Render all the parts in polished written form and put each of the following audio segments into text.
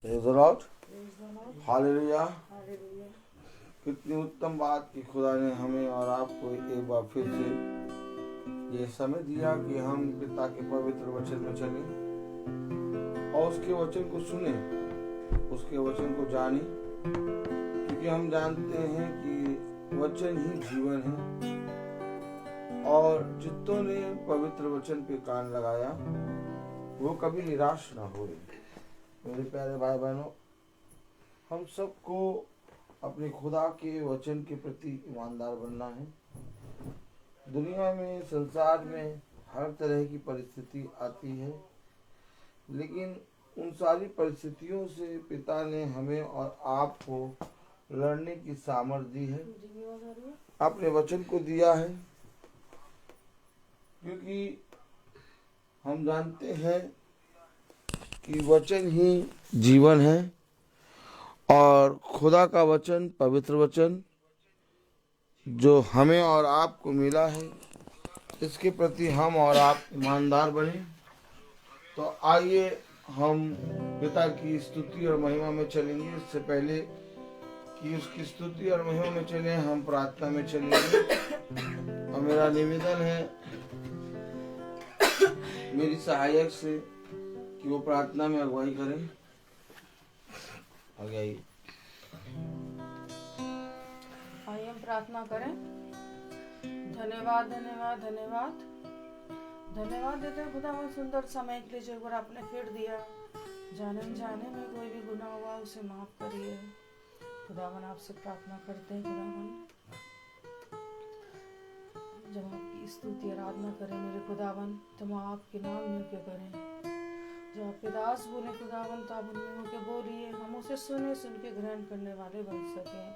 Praise the Lord, hallelujah. कितनी उत्तम बात कि खुदा ने हमें और आपको एक बार फिर से ये समय दिया कि हम पिता के पवित्र वचन में चलें और उसके वचन को सुने, उसके वचन को जाने, क्योंकि हम जानते हैं कि वचन ही जीवन है और जितनों ने पवित्र वचन पे कान लगाया वो कभी निराश ना हो। मेरे प्यारे भाई बहनों, हम सबको अपने खुदा के वचन के प्रति ईमानदार बनना है। दुनिया में, संसार में हर तरह की परिस्थिति आती है, लेकिन उन सारी परिस्थितियों से पिता ने हमें और आपको लड़ने की सामर्थ्य दी है, अपने वचन को दिया है। क्योंकि हम जानते हैं कि वचन ही जीवन है और खुदा का वचन, पवित्र वचन जो हमें और आपको मिला है, इसके प्रति हम और आप ईमानदार बने। तो आइए हम पिता की स्तुति और महिमा में चलेंगे। इससे पहले कि उसकी स्तुति और महिमा में चलें, हम प्रार्थना में चलेंगे। और मेरा निवेदन है मेरी सहायक से कि वो प्रार्थना में अगुवाई करें। आइए हम प्रार्थना करें। धन्यवाद धन्यवाद धन्यवाद धन्यवाद देते हैं खुदा, बहुत सुंदर समय के लिए जो बार आपने फिर दिया। जाने में कोई भी गुनाह हुआ उसे माफ करिए खुदावन। आपसे प्रार्थना करते हैं खुदावन, जब आपकी स्तुति आराधना करें मेरे खुदावन, तो हम आपके नाम में क्या करें। जो आपके दास बोले खुदावन, तो आप उनमें होके बोलिए, हम उसे सुने, सुन के ग्रहण करने वाले बन सकें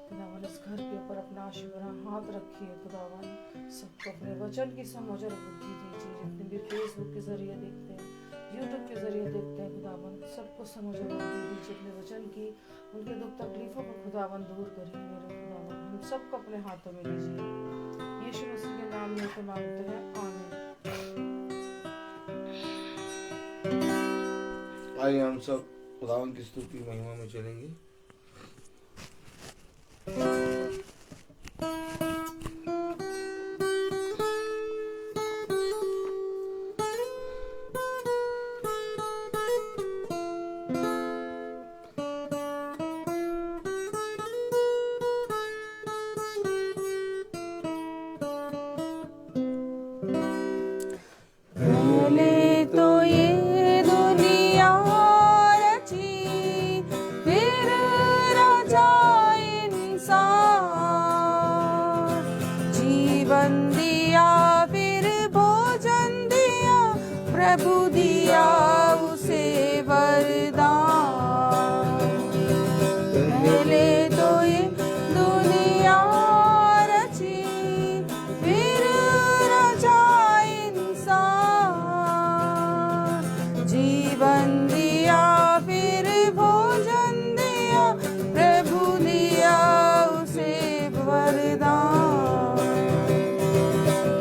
खुदावन। इस घर के ऊपर अपना आशीर्वाद हाथ रखिए खुदावन। सबको अपने वचन की समझ और बुद्धि दीजिए। जितने भी फेसबुक के जरिए देखते हैं, यूट्यूब के जरिए देखते हैं खुदावन, सबको समझ और बुद्धि दीजिए। अपने वचन की उनके दुख तकलीफों को खुदावन दूर करिए मेरे खुदावन। हम सबको अपने हाथों में लीजिए, यीशु मसीह के नाम में तो मांगते हैं, आमीन। आइए हम सब खुदावन की स्तुति महिमा में चलेंगे। प्रभु दिया उसे वरदान। पहले तो ये दुनिया रची, फिर रचा इंसान। जीवन दिया फिर भोजन दिया, प्रभु दिया उसे वरदान।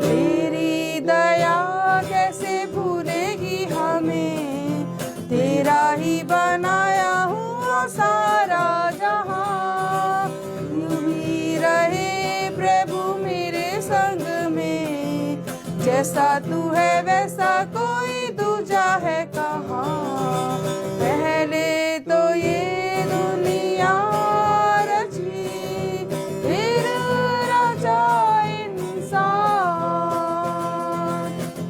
तेरी दया कैसे भूलेगी हमें, तेरा ही बनाया हुआ सारा जहां। यूं ही रहे प्रभु मेरे संग में, जैसा तू है वैसा कोई दूजा है कहाँ। पहले तो ये दुनिया रची, फिर रचा इंसान।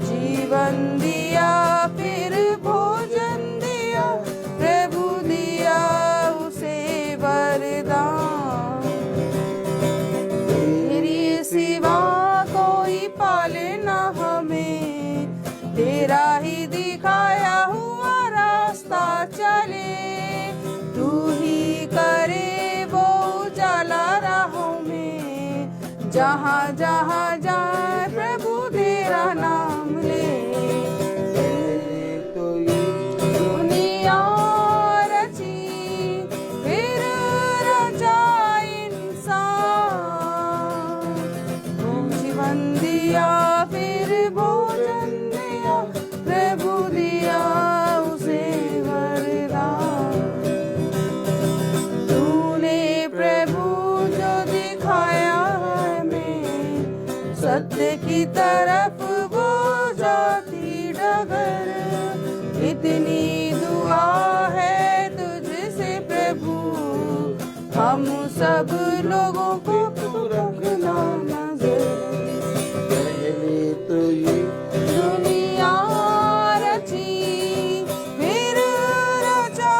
जीवन दिया फिर भोजन दिया, प्रभु दिया उसे वरदान। तेरी सिवा कोई पाले ना हमें, तेरा ही दिखाया हुआ रास्ता चले। तू ही करे वो उजाला राहों में, जहाँ जहाँ जाए प्रभु तेरा नाम ले। तो ये दुनिया रची, फिर रचा इंसान। जीवन दिया फिर भोजन दिया, प्रभु दिया उसे वरदान। तरफ वो जाती डगर। इतनी दुआ है तुझसे प्रभु, हम सब लोगों को तू रखना नजर। पहले तो ये दुनिया रची फिर रचा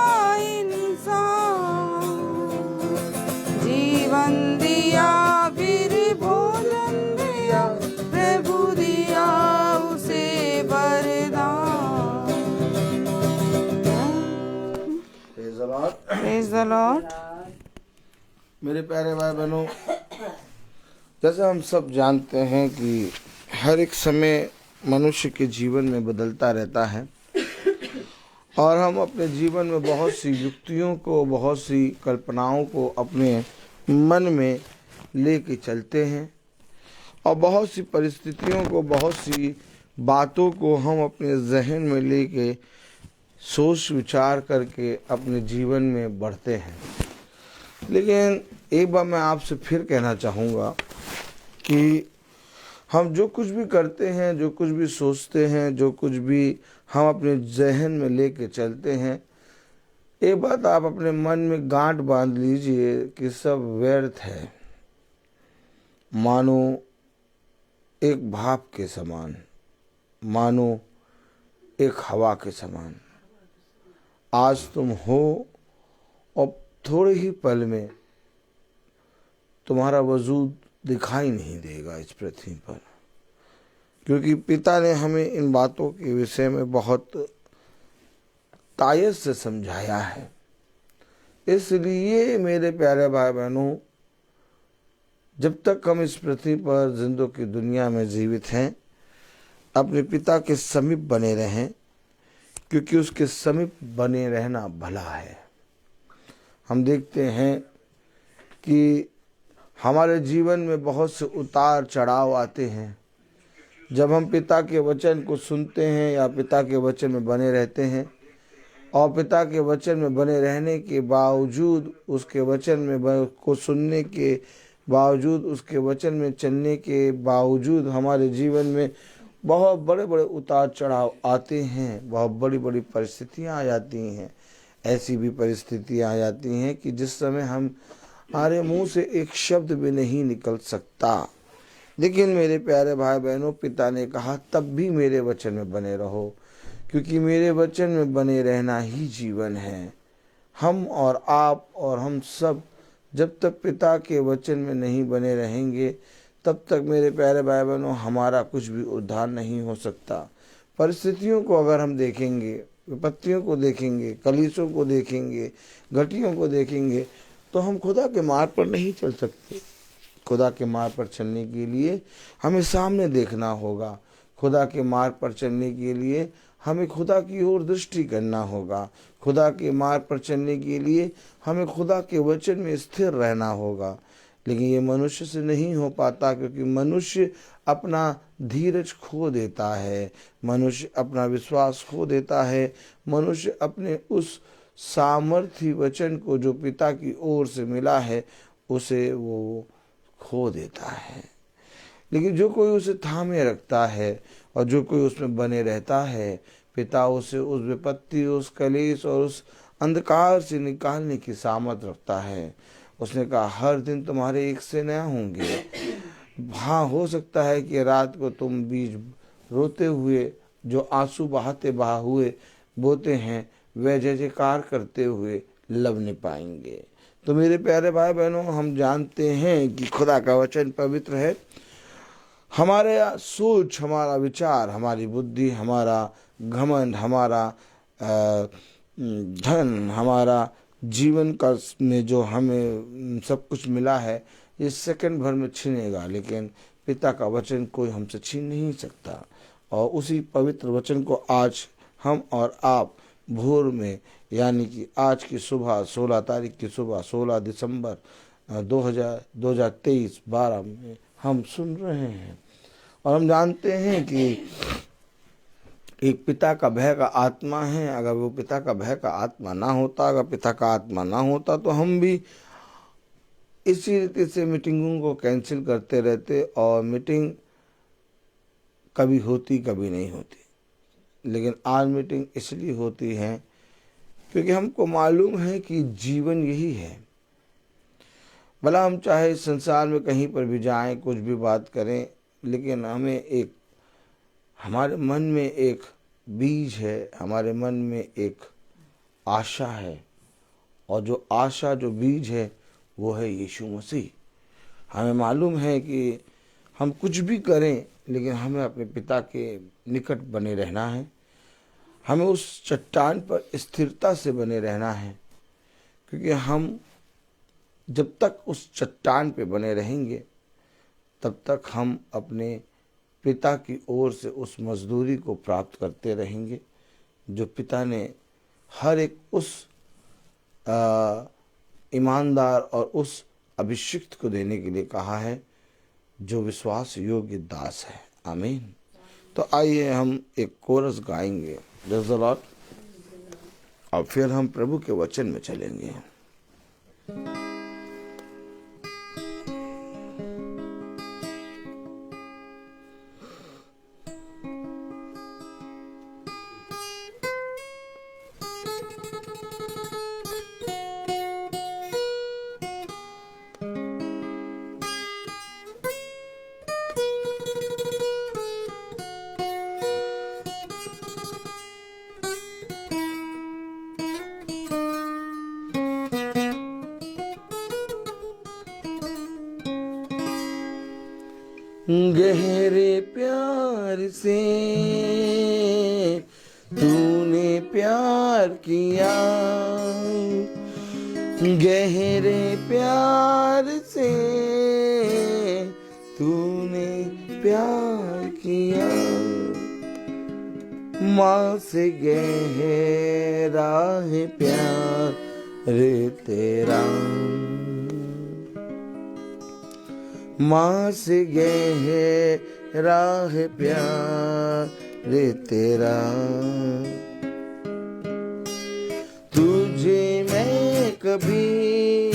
इंसान, जीवन दिया फिर भोजन दिया, प्रभु दिया उसे वरदान। Praise the Lord। मेरे प्यारे भाई बहनों, जैसे हम सब जानते हैं कि हर एक समय मनुष्य के जीवन में बदलता रहता है और हम अपने जीवन में बहुत सी युक्तियों को, बहुत सी कल्पनाओं को अपने मन में लेके चलते हैं और बहुत सी परिस्थितियों को, बहुत सी बातों को हम अपने जहन में लेके सोच विचार करके अपने जीवन में बढ़ते हैं। लेकिन एक बार मैं आपसे फिर कहना चाहूँगा कि हम जो कुछ भी करते हैं, जो कुछ भी सोचते हैं, जो कुछ भी हम अपने जहन में लेके चलते हैं, एक बात आप अपने मन में गांठ बांध लीजिए कि सब व्यर्थ है, मानो एक भाप के समान, मानो एक हवा के समान। आज तुम हो और थोड़े ही पल में तुम्हारा वजूद दिखाई नहीं देगा इस पृथ्वी पर, क्योंकि पिता ने हमें इन बातों के विषय में बहुत तायत से समझाया है। इसलिए मेरे प्यारे भाई बहनों, जब तक हम इस पृथ्वी पर जिंदों की दुनिया में जीवित हैं, अपने पिता के समीप बने रहें, क्योंकि उसके समीप बने रहना भला है। हम देखते हैं कि हमारे जीवन में बहुत से उतार चढ़ाव आते हैं। जब हम पिता के वचन को सुनते हैं या पिता के वचन में बने रहते हैं और पिता के वचन में बने रहने के बावजूद, उसके वचन में को सुनने के बावजूद, उसके वचन में चलने के बावजूद हमारे जीवन में बहुत बड़े बड़े उतार चढ़ाव आते हैं, बहुत बड़ी बड़ी परिस्थितियाँ आ जाती हैं। ऐसी भी परिस्थितियाँ आ जाती हैं कि जिस समय हमारे मुंह से एक शब्द भी नहीं निकल सकता। लेकिन मेरे प्यारे भाई बहनों, पिता ने कहा तब भी मेरे वचन में बने रहो, क्योंकि मेरे वचन में बने रहना ही जीवन है। हम और आप और हम सब जब तक पिता के वचन में नहीं बने रहेंगे, तब तक मेरे प्यारे भाई बहनों हमारा कुछ भी उद्धार नहीं हो सकता। परिस्थितियों को अगर हम देखेंगे, विपत्तियों को देखेंगे, कलीसों को देखेंगे, घटियों को देखेंगे, तो हम खुदा के मार्ग पर नहीं चल सकते। खुदा के मार्ग पर चलने के लिए हमें सामने देखना होगा। खुदा के मार्ग पर चलने के लिए हमें खुदा की ओर दृष्टि करना होगा। खुदा के मार्ग पर चलने के लिए हमें खुदा के वचन में स्थिर रहना होगा। लेकिन ये मनुष्य से नहीं हो पाता, क्योंकि मनुष्य अपना धीरज खो देता है, मनुष्य अपना विश्वास खो देता है, मनुष्य अपने उस सामर्थी वचन को जो पिता की ओर से मिला है उसे वो खो देता है। लेकिन जो कोई उसे थामे रखता है और जो कोई उसमें बने रहता है, पिता उसे उस विपत्ति, उस कलेश और उस अंधकार से निकालने की सामर्थ रखता है। उसने कहा हर दिन तुम्हारे एक से नया होंगे। हाँ, हो सकता है कि रात को तुम बीज रोते हुए, जो आंसू बहाते हुए बोते हैं, वह जय जयकार करते हुए लवने पाएंगे। तो मेरे प्यारे भाई बहनों, हम जानते हैं कि खुदा का वचन पवित्र है। हमारे सोच, हमारा विचार, हमारी बुद्धि, हमारा घमंड, हमारा धन, हमारा जीवन का में जो हमें सब कुछ मिला है, ये सेकंड भर में छीनेगा, लेकिन पिता का वचन कोई हमसे छीन नहीं सकता। और उसी पवित्र वचन को आज हम और आप भोर में, यानी कि आज की सुबह 16 तारीख की सुबह 16 दिसंबर 2023 12 में हम सुन रहे हैं। और हम जानते हैं कि एक पिता का भय का आत्मा है। अगर वो पिता का भय का आत्मा ना होता, अगर पिता का आत्मा ना होता, तो हम भी इसी रीति से मीटिंगों को कैंसिल करते रहते और मीटिंग कभी होती कभी नहीं होती, लेकिन आज मीटिंग इसलिए होती है क्योंकि हमको मालूम है कि जीवन यही है। भला हम चाहे संसार में कहीं पर भी जाएं, कुछ भी बात करें, लेकिन हमारे मन में एक बीज है, हमारे मन में एक आशा है, और जो आशा, जो बीज है, वो है यीशु मसीह। हमें मालूम है कि हम कुछ भी करें, लेकिन हमें अपने पिता के निकट बने रहना है। हमें उस चट्टान पर स्थिरता से बने रहना है, क्योंकि हम जब तक उस चट्टान पे बने रहेंगे तब तक हम अपने पिता की ओर से उस मजदूरी को प्राप्त करते रहेंगे जो पिता ने हर एक उस ईमानदार और उस अभिषिक्त को देने के लिए कहा है जो विश्वास योग्य दास है। आमीन। तो आइए हम एक कोरस गाएंगे, प्रेज़ द लॉर्ड, और फिर हम प्रभु के वचन में चलेंगे। गहरे प्यार से तूने प्यार किया, गहरे प्यार से तूने प्यार किया, माँ से गहरा है प्यार तेरा, माँ से गहरा है प्यार तेरा, तुझे मैं कभी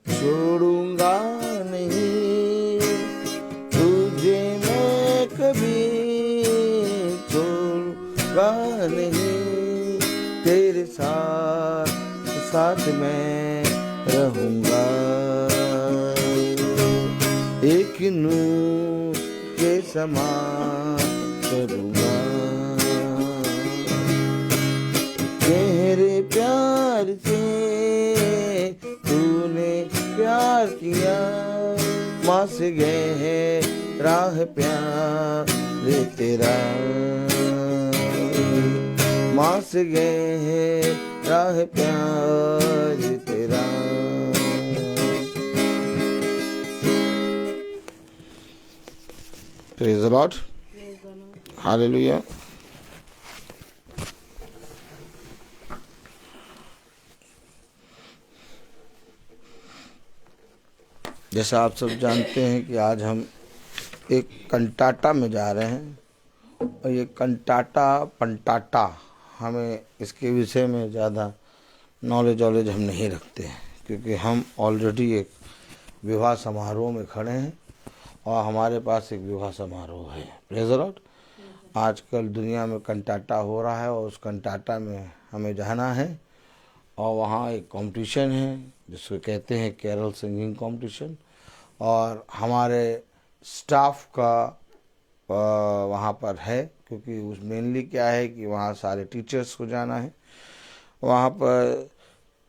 छोड़ूंगा नहीं, तुझे मैं कभी छोड़ूंगा नहीं, तेरे साथ साथ मैं रहूंगा, एक नूर के समान करूँगा, गहरे प्यार से तूने प्यार किया, माँ से गहरा है प्यार तेरा, माँ से गहरा है प्यार तेरा। Praise the Lord. Hallelujah. जैसा आप सब जानते हैं कि आज हम एक कंटाटा में जा रहे हैं, और ये कंटाटा पंटाटा, हमें इसके विषय में ज़्यादा नॉलेज हम नहीं रखते हैं, क्योंकि हम ऑलरेडी एक विवाह समारोह में खड़े हैं और हमारे पास एक विवाह समारोह है। Praise the Lord. आजकल दुनिया में कंटाटा हो रहा है और उस कंटाटा में हमें जाना है, और वहाँ एक कंपटीशन है जिसको कहते हैं कैरल सिंगिंग कंपटीशन, और हमारे स्टाफ का वहाँ पर है, क्योंकि उस मेनली क्या है कि वहाँ सारे टीचर्स को जाना है, वहाँ पर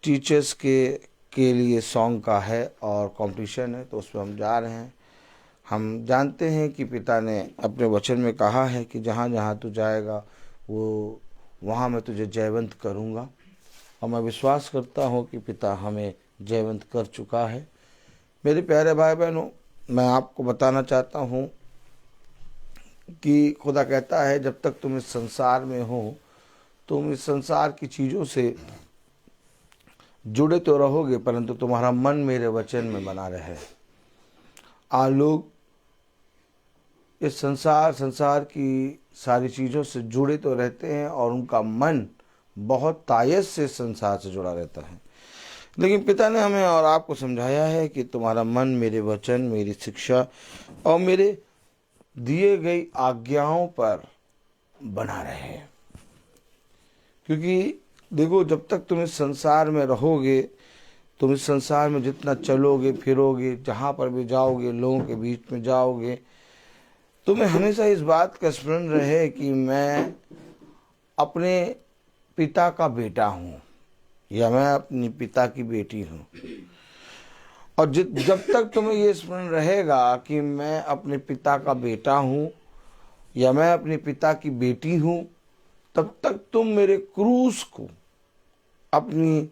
टीचर्स के लिए सॉन्ग का है और कंपटीशन है, तो उस पर हम जा रहे हैं। हम जानते हैं कि पिता ने अपने वचन में कहा है कि जहाँ जहाँ तू जाएगा वो वहाँ मैं तुझे जयवंत करूँगा, और मैं विश्वास करता हूँ कि पिता हमें जयवंत कर चुका है। मेरे प्यारे भाई बहनों, मैं आपको बताना चाहता हूँ कि खुदा कहता है जब तक तुम इस संसार में हो तुम इस संसार की चीज़ों से जुड़े तो रहोगे, परंतु तुम्हारा मन मेरे वचन में बना रहे। लोग इस संसार की सारी चीज़ों से जुड़े तो रहते हैं और उनका मन बहुत तायस से संसार से जुड़ा रहता है, लेकिन पिता ने हमें और आपको समझाया है कि तुम्हारा मन मेरे वचन, मेरी शिक्षा और मेरे दिए गई आज्ञाओं पर बना रहे। क्योंकि देखो, जब तक तुम इस संसार में रहोगे, तुम इस संसार में जितना चलोगे फिरोगे, जहाँ पर भी जाओगे, लोगों के बीच में जाओगे, तुम्हें हमेशा इस बात का स्मरण रहे कि मैं अपने पिता का बेटा हूँ या मैं अपनी पिता की बेटी हूँ। और जब तक तुम्हें ये स्मरण रहेगा कि मैं अपने पिता का बेटा हूँ या मैं अपने पिता की बेटी हूँ, तब तक तुम मेरे क्रूस को अपनी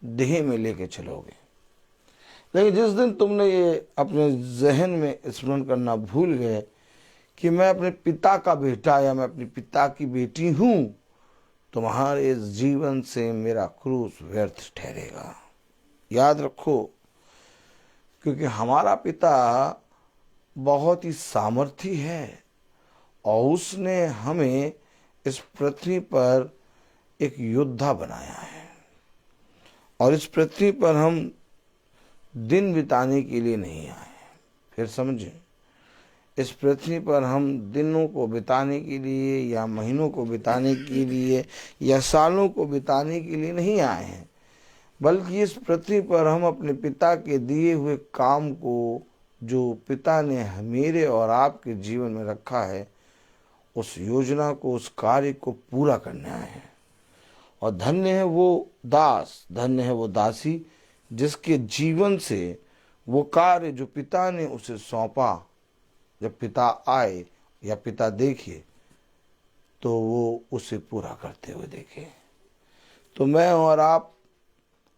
देह में लेके चलोगे। लेकिन जिस दिन तुमने ये अपने जहन में स्मरण करना भूल गए कि मैं अपने पिता का बेटा या मैं अपने पिता की बेटी हूँ, तुम्हारे इस जीवन से मेरा क्रूस व्यर्थ ठहरेगा। याद रखो, क्योंकि हमारा पिता बहुत ही सामर्थी है और उसने हमें इस पृथ्वी पर एक योद्धा बनाया है। और इस पृथ्वी पर हम दिन बिताने के लिए नहीं आए। फिर समझें, इस पृथ्वी पर हम दिनों को बिताने के लिए या महीनों को बिताने के लिए या सालों को बिताने के लिए नहीं आए हैं, बल्कि इस पृथ्वी पर हम अपने पिता के दिए हुए काम को, जो पिता ने मेरे और आपके जीवन में रखा है, उस योजना को, उस कार्य को पूरा करने आए हैं। और धन्य है वो दास, धन्य है वो दासी जिसके जीवन से वो कार्य जो पिता ने उसे सौंपा, जब पिता आए या पिता देखे तो वो उसे पूरा करते हुए देखे। तो मैं और आप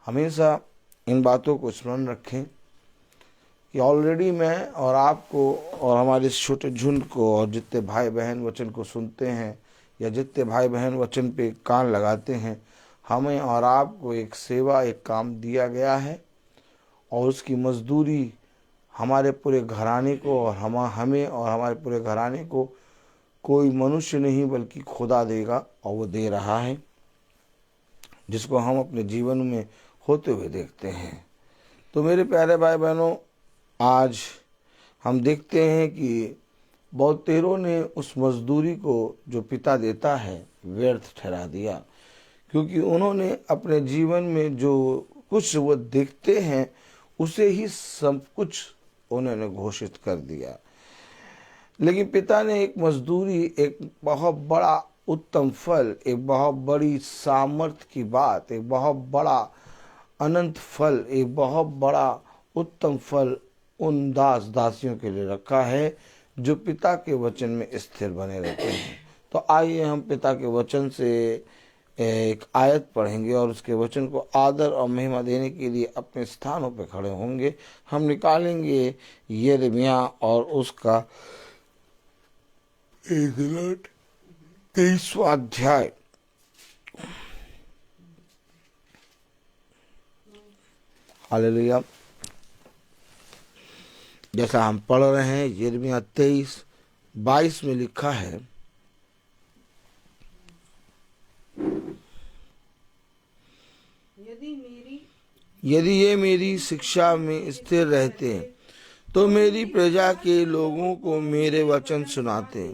हमेशा इन बातों को स्मरण रखें कि ऑलरेडी मैं और आपको और हमारे इस छोटे झुंड को और जितने भाई बहन वचन को सुनते हैं या जितने भाई बहन वचन पे कान लगाते हैं, हमें और आपको एक सेवा, एक काम दिया गया है और उसकी मजदूरी हमारे पूरे घराने को और हमें और हमारे पूरे घराने को कोई मनुष्य नहीं बल्कि खुदा देगा। और वो दे रहा है, जिसको हम अपने जीवन में होते हुए देखते हैं। तो मेरे प्यारे भाई बहनों, आज हम देखते हैं कि बहुतेरों ने उस मजदूरी को जो पिता देता है व्यर्थ ठहरा दिया, क्योंकि उन्होंने अपने जीवन में जो कुछ वो देखते हैं उसे ही सब कुछ उन्होंने घोषित कर दिया। लेकिन पिता ने एक मजदूरी, एक बहुत बड़ा उत्तम फल, एक बहुत बड़ी सामर्थ की बात, एक बहुत बड़ा अनंत फल, एक बहुत बड़ा उत्तम फल उन दास दासियों के लिए रखा है जो पिता के वचन में स्थिर बने रहते हैं। तो आइए हम पिता के वचन से एक आयत पढ़ेंगे और उसके वचन को आदर और महिमा देने के लिए अपने स्थानों पर खड़े होंगे। हम निकालेंगे यिर्मयाह और उसका 23वां अध्याय। हालेलुया। जैसा हम पढ़ रहे हैं, यिर्मयाह 23:22 में लिखा है, यदि ये मेरी शिक्षा में स्थिर रहते तो मेरी प्रजा के लोगों को मेरे वचन सुनाते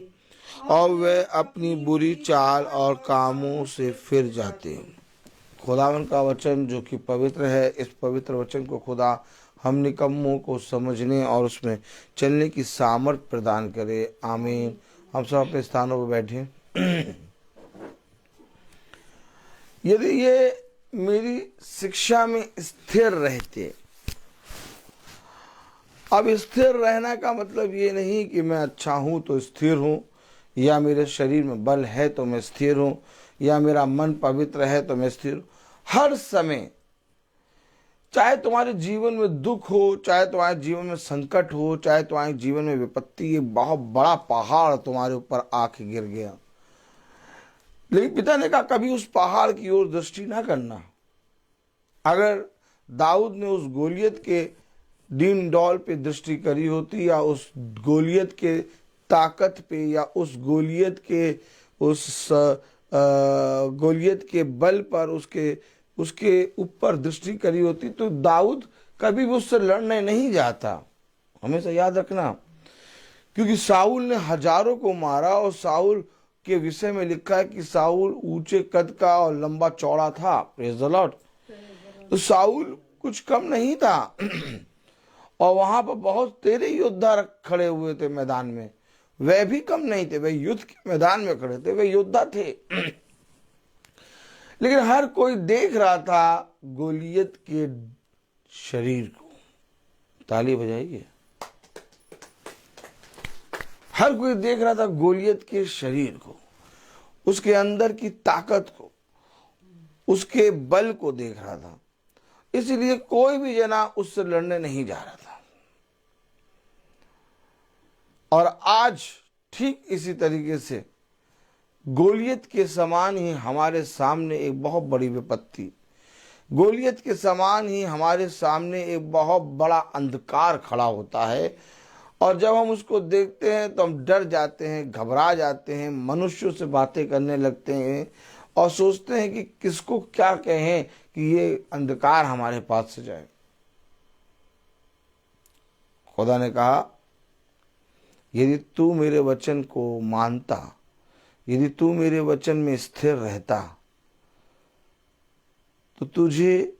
और वे अपनी बुरी चाल और कामों से फिर जाते। खुदावन का वचन जो कि पवित्र है, इस पवित्र वचन को खुदा हम निकम्मों को समझने और उसमें चलने की सामर्थ प्रदान करे। आमीन। हम सब अपने स्थानों पर बैठे। यदि ये मेरी शिक्षा में स्थिर रहते। अब स्थिर रहना का मतलब ये नहीं कि मैं अच्छा हूं तो स्थिर हूं, या मेरे शरीर में बल है तो मैं स्थिर हूं, या मेरा मन पवित्र है तो मैं स्थिर हूं। हर समय, चाहे तुम्हारे जीवन में दुख हो, चाहे तुम्हारे जीवन में संकट हो, चाहे तुम्हारे जीवन में विपत्ति, एक बहुत बड़ा पहाड़ तुम्हारे ऊपर आके गिर गया, लेकिन पिता ने कहा कभी उस पहाड़ की ओर दृष्टि ना करना। अगर दाऊद ने उस गोलियत के डीन डॉल पे दृष्टि करी होती, या उस गोलियत के ताकत पे, या उस गोलियत के बल पर उसके ऊपर दृष्टि करी होती, तो दाऊद कभी भी उससे लड़ने नहीं जाता। हमेशा याद रखना, क्योंकि साउल ने हजारों को मारा और साउल के विषय में लिखा है कि साउल ऊंचे कद का और लंबा चौड़ा था। Praise the Lord. तो साउल कुछ कम नहीं था और वहां पर बहुत तेरे योद्धा खड़े हुए थे मैदान में, वे भी कम नहीं थे, वे युद्ध के मैदान में खड़े थे, वे योद्धा थे। लेकिन हर कोई देख रहा था गोलियत के शरीर को। ताली बजाइए। हर कोई देख रहा था गोलियत के शरीर को, उसके अंदर की ताकत को, उसके बल को देख रहा था। इसलिए कोई भी जना उससे लड़ने नहीं जा रहा था। और आज ठीक इसी तरीके से गोलियत के समान ही हमारे सामने एक बहुत बड़ी विपत्ति, गोलियत के समान ही हमारे सामने एक बहुत बड़ा अंधकार खड़ा होता है। और जब हम उसको देखते हैं तो हम डर जाते हैं, घबरा जाते हैं, मनुष्यों से बातें करने लगते हैं और सोचते हैं कि किसको क्या कहें कि ये अंधकार हमारे पास से जाए। खुदा ने कहा, यदि तू मेरे वचन को मानता, यदि तू मेरे वचन में स्थिर रहता, तो तुझे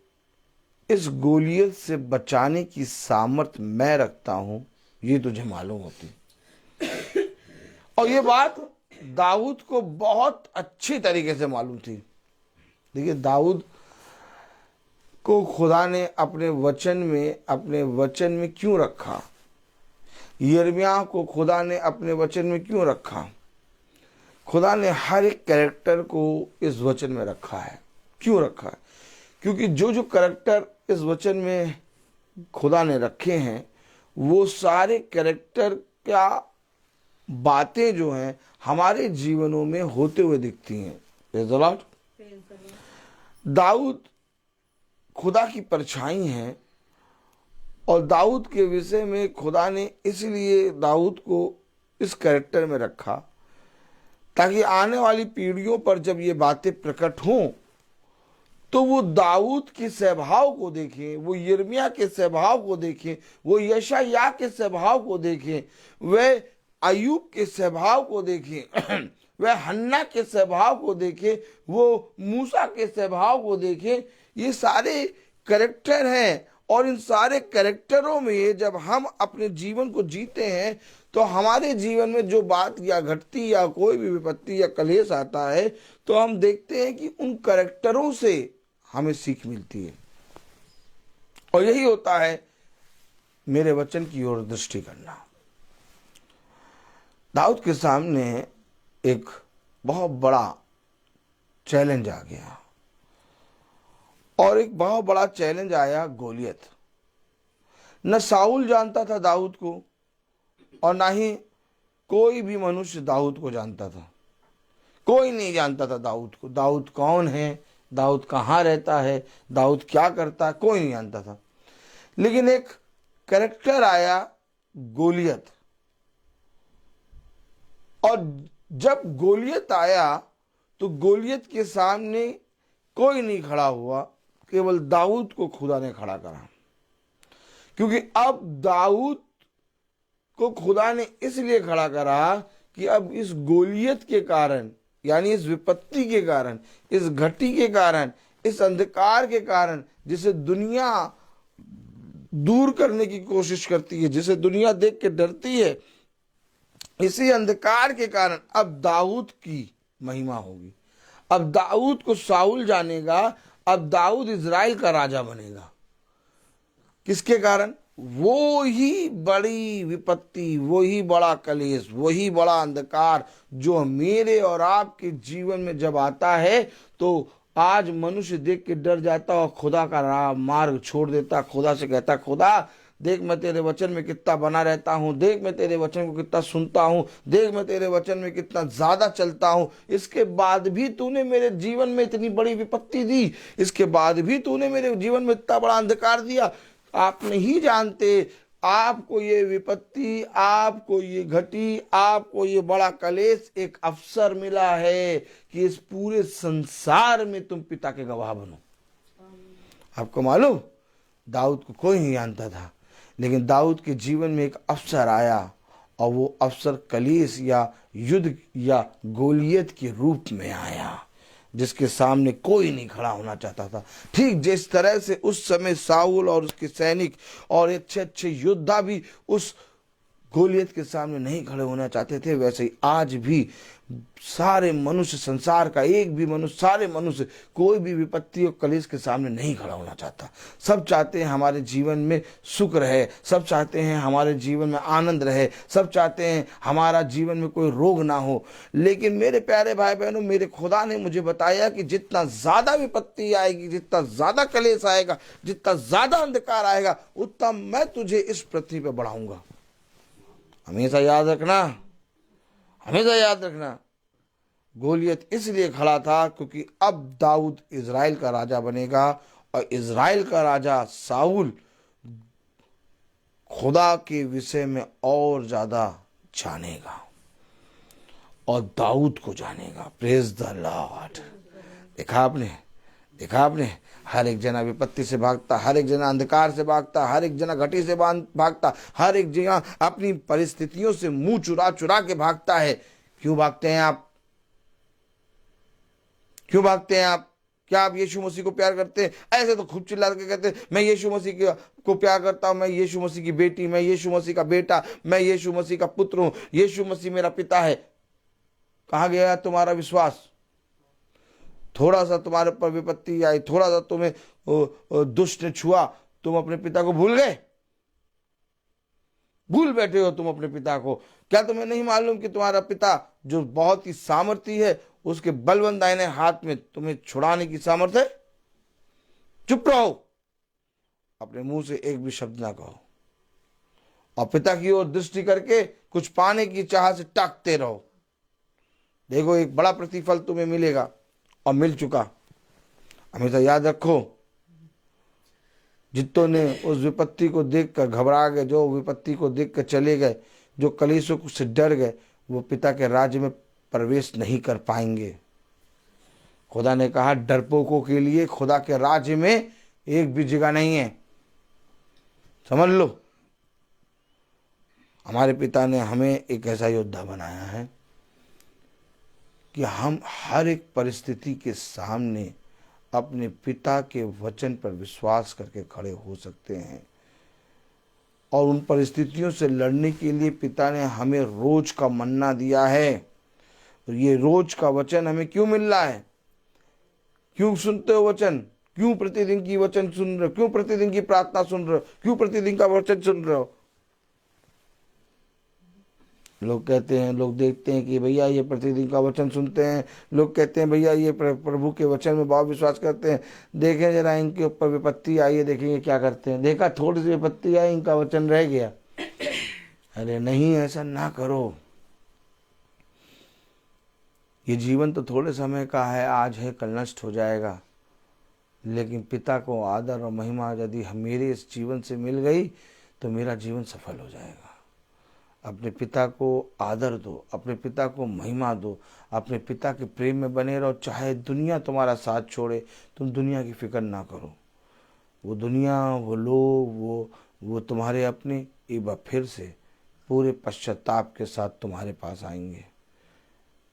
इस गोलियत से बचाने की सामर्थ मैं रखता हूं, ये तुझे मालूम होती। और ये बात दाऊद को बहुत अच्छी तरीके से मालूम थी। देखिए, दाऊद को खुदा ने अपने वचन में क्यों रखा? यिर्मयाह को खुदा ने अपने वचन में क्यों रखा? खुदा ने हर एक कैरेक्टर को इस वचन में रखा है। क्यों रखा है? क्योंकि जो जो कैरेक्टर इस वचन में खुदा ने रखे हैं, वो सारे कैरेक्टर क्या बातें जो हैं हमारे जीवनों में होते हुए दिखती हैं। Praise the Lord. दाऊद खुदा की परछाई है और दाऊद के विषय में खुदा ने इसलिए दाऊद को इस कैरेक्टर में रखा ताकि आने वाली पीढ़ियों पर जब ये बातें प्रकट हों तो वो दाऊद के स्वभाव को देखें, वो यिर्मयाह के स्वभाव को देखें, वो यशायाह के स्वभाव को देखें, वे अय्यूब के स्वभाव को देखें, वह हन्ना के स्वभाव को देखें, वो मूसा के स्वभाव को देखें। ये सारे कैरेक्टर हैं और इन सारे कैरेक्टरों में जब हम अपने जीवन को जीते हैं तो हमारे जीवन में जो बात या घटती या कोई भी विपत्ति या कलेश आता है तो हम देखते हैं कि उन कैरेक्टरों से हमें सीख मिलती है। और यही होता है मेरे वचन की ओर दृष्टि करना। दाऊद के सामने एक बहुत बड़ा चैलेंज आ गया और एक बहुत बड़ा चैलेंज आया गोलियत। न साउल जानता था दाऊद को और ना ही कोई भी मनुष्य दाऊद को जानता था। कोई नहीं जानता था दाऊद को। दाऊद कौन है, दाऊद कहाँ रहता है, दाऊद क्या करता है, कोई नहीं जानता था। लेकिन एक कैरेक्टर आया गोलियत, और जब गोलियत आया तो गोलियत के सामने कोई नहीं खड़ा हुआ, केवल दाऊद को खुदा ने खड़ा करा। क्योंकि अब दाऊद को खुदा ने इसलिए खड़ा करा कि अब इस गोलियत के कारण, यानी इस विपत्ति के कारण, इस घटी के कारण, इस अंधकार के कारण जिसे दुनिया दूर करने की कोशिश करती है, जिसे दुनिया देख के डरती है, इसी अंधकार के कारण अब दाऊद की महिमा होगी। अब दाऊद को साउल जानेगा, अब दाऊद इजराइल का राजा बनेगा। किसके कारण? वो ही बड़ी विपत्ति, वही बड़ा कलेश, वही बड़ा अंधकार जो मेरे और आपके जीवन में जब आता है तो आज मनुष्य देख के डर जाता और खुदा का मार्ग छोड़ देता। खुदा से कहता, खुदा देख मैं तेरे वचन में कितना बना रहता हूँ, देख मैं तेरे वचन को कितना सुनता हूँ, देख मैं तेरे वचन में कितना ज्यादा चलता हूँ, इसके बाद भी तूने मेरे जीवन में इतनी बड़ी विपत्ति दी, इसके बाद भी तूने मेरे जीवन में इतना बड़ा अंधकार दिया। आप नहीं जानते, आपको ये विपत्ति, आपको ये घटी, आपको ये बड़ा कलेश एक अवसर मिला है कि इस पूरे संसार में तुम पिता के गवाह बनो। आपको मालूम, दाऊद को कोई नहीं जानता था, लेकिन दाऊद के जीवन में एक अवसर आया और वो अफसर कलीस या युद्ध या गोलियत के रूप में आया, जिसके सामने कोई नहीं खड़ा होना चाहता था। ठीक जिस तरह से उस समय साउल और उसके सैनिक और अच्छे अच्छे योद्धा भी उस गोलियत के सामने नहीं खड़े होना चाहते थे, वैसे ही आज भी सारे मनुष्य, संसार का एक भी मनुष्य, सारे मनुष्य कोई भी विपत्ति और कलेश के सामने नहीं खड़ा होना चाहता। सब चाहते हैं हमारे जीवन में सुख रहे, सब चाहते हैं हमारे जीवन में आनंद रहे, सब चाहते हैं हमारा जीवन में कोई रोग ना हो। लेकिन मेरे प्यारे भाई बहनों, मेरे खुदा ने मुझे बताया कि जितना ज्यादा विपत्ति आएगी, जितना ज्यादा कलेश आएगा, जितना ज्यादा अंधकार आएगा, उतना मैं तुझे इस पृथ्वी पर बढ़ाऊंगा। हमेशा याद रखना, हमेशा याद रखना। गोलियत इसलिए खड़ा था क्योंकि अब दाऊद इज़राइल का राजा बनेगा और इज़राइल का राजा साउल खुदा के विषय में और ज्यादा जानेगा और दाऊद को जानेगा। Praise the Lord. देखा आपने, देखा आपने, हर एक जना विपत्ति से भागता, हर एक जना अंधकार से भागता, हर एक जना घटी से भागता, हर एक जना अपनी परिस्थितियों से मुंह चुरा चुरा के भागता है। क्यों भागते हैं आप? क्यों भागते हैं आप? क्या आप यीशु मसीह को प्यार करते हैं? ऐसे तो खूब चिल्ला के कहते हैं, मैं यीशु मसीह को प्यार करता हूं, मैं यीशु मसीह की बेटी, मैं यीशु मसीह का बेटा, मैं यीशु मसीह का पुत्र हूं, यीशु मसीह मेरा पिता है। कहां गया तुम्हारा विश्वास? थोड़ा सा तुम्हारे पर विपत्ति आई, थोड़ा सा तुम्हें दुष्ट ने छुआ, तुम अपने पिता को भूल गए, भूल बैठे हो तुम अपने पिता को। क्या तुम्हें नहीं मालूम कि तुम्हारा पिता जो बहुत ही सामर्थी है, उसके बलवंत दाहिने हाथ में तुम्हें छुड़ाने की सामर्थ्य है? चुप रहो, अपने मुंह से एक भी शब्द ना कहो और पिता की ओर दृष्टि करके कुछ पाने की चाह से ताकते रहो। देखो एक बड़ा प्रतिफल तुम्हें मिलेगा और मिल चुका। हमेशा याद रखो, जितों ने उस विपत्ति को देखकर घबरा गए, जो विपत्ति को देखकर चले गए, जो कलीसियों से डर गए, वो पिता के राज्य में प्रवेश नहीं कर पाएंगे। खुदा ने कहा डरपोकों के लिए खुदा के राज्य में एक भी जगह नहीं है। समझ लो, हमारे पिता ने हमें एक ऐसा योद्धा बनाया है कि हम हर एक परिस्थिति के सामने अपने पिता के वचन पर विश्वास करके खड़े हो सकते हैं। और उन परिस्थितियों से लड़ने के लिए पिता ने हमें रोज का मन्ना दिया है। तो ये रोज का वचन हमें क्यों मिल रहा है? क्यों सुनते हो वचन? क्यों प्रतिदिन की वचन सुन रहे हो? क्यों प्रतिदिन की प्रार्थना सुन रहे हो? क्यों प्रतिदिन का वचन सुन रहे हो? लोग कहते हैं, लोग देखते हैं कि भैया ये प्रतिदिन का वचन सुनते हैं, लोग कहते हैं भैया ये प्रभु के वचन में बहुत विश्वास करते हैं, देखें जरा इनके ऊपर विपत्ति आई है, देखेंगे क्या करते हैं। देखा थोड़ी सी विपत्ति आई, इनका वचन रह गया। अरे नहीं, ऐसा ना करो। ये जीवन तो थोड़े समय का है, आज है कल नष्ट हो जाएगा। लेकिन पिता को आदर और महिमा यदि मेरे इस जीवन से मिल गई तो मेरा जीवन सफल हो जाएगा। अपने पिता को आदर दो, अपने पिता को महिमा दो, अपने पिता के प्रेम में बने रहो। चाहे दुनिया तुम्हारा साथ छोड़े, तुम दुनिया की फिक्र ना करो। वो दुनिया, वो लोग, वो तुम्हारे अपने एक बार फिर से पूरे पश्चाताप के साथ तुम्हारे पास आएंगे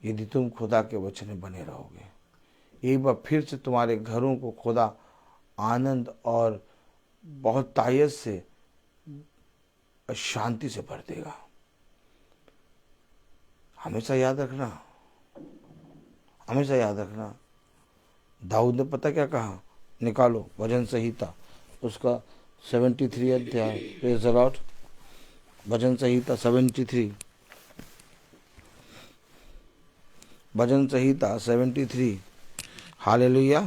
यदि तुम खुदा के वचन में बने रहोगे। एक बार फिर से तुम्हारे घरों को खुदा आनंद और बहुत तायत से, शांति से भर देगा। हमेशा याद रखना, हमेशा याद रखना। दाऊद ने पता क्या कहा? निकालो भजन संहिता, उसका 73 अध्याय। Praise the Lord. भजन संहिता 73, भजन संहिता 73। हालेलुया।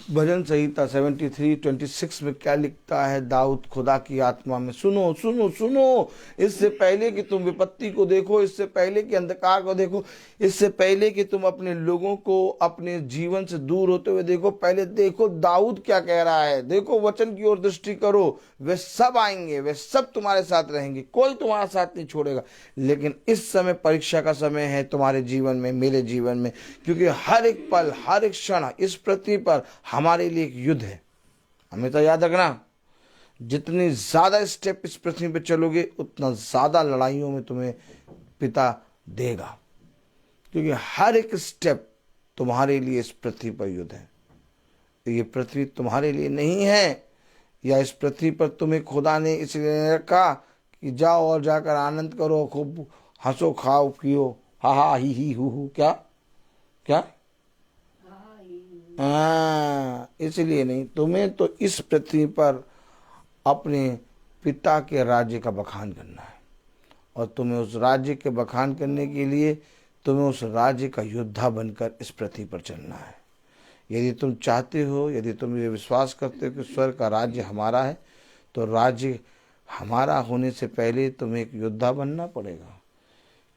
भजन संहिता 73:26 में क्या लिखता है दाऊद खुदा की आत्मा में? सुनो सुनो सुनो, इससे पहले कि तुम विपत्ति को देखो, इससे पहले कि अंधकार को देखो, इससे पहले कि तुम अपने लोगों को अपने जीवन से दूर होते हुए देखो, पहले देखो दाऊद क्या कह रहा है। देखो वचन की ओर दृष्टि करो, वे सब आएंगे, वे सब तुम्हारे साथ रहेंगे, कोई तुम्हारा साथ नहीं छोड़ेगा। लेकिन इस समय परीक्षा का समय है तुम्हारे जीवन में, मेरे जीवन में, क्योंकि हर एक पल, हर एक क्षण इस पृथ्वी पर हमारे लिए एक युद्ध है। हमेशा याद रखना, जितनी ज्यादा स्टेप इस पृथ्वी पे चलोगे उतना ज्यादा लड़ाइयों में तुम्हें पिता देगा, क्योंकि हर एक स्टेप तुम्हारे लिए इस पृथ्वी पर युद्ध है। ये पृथ्वी तुम्हारे लिए नहीं है, या इस पृथ्वी पर तुम्हें खुदा ने इसलिए नहीं रखा कि जाओ और जाकर आनंद करो, खूब हंसो, खाओ, पियो, हा हा ही हु, क्या क्या, इसलिए नहीं। तुम्हें तो इस पृथ्वी पर अपने पिता के राज्य का बखान करना है, और तुम्हें उस राज्य के बखान करने के लिए तुम्हें उस राज्य का योद्धा बनकर इस पृथ्वी पर चलना है। यदि तुम चाहते हो, यदि तुम ये विश्वास करते हो कि स्वर्ग का राज्य हमारा है, तो राज्य हमारा होने से पहले तुम्हें एक योद्धा बनना पड़ेगा,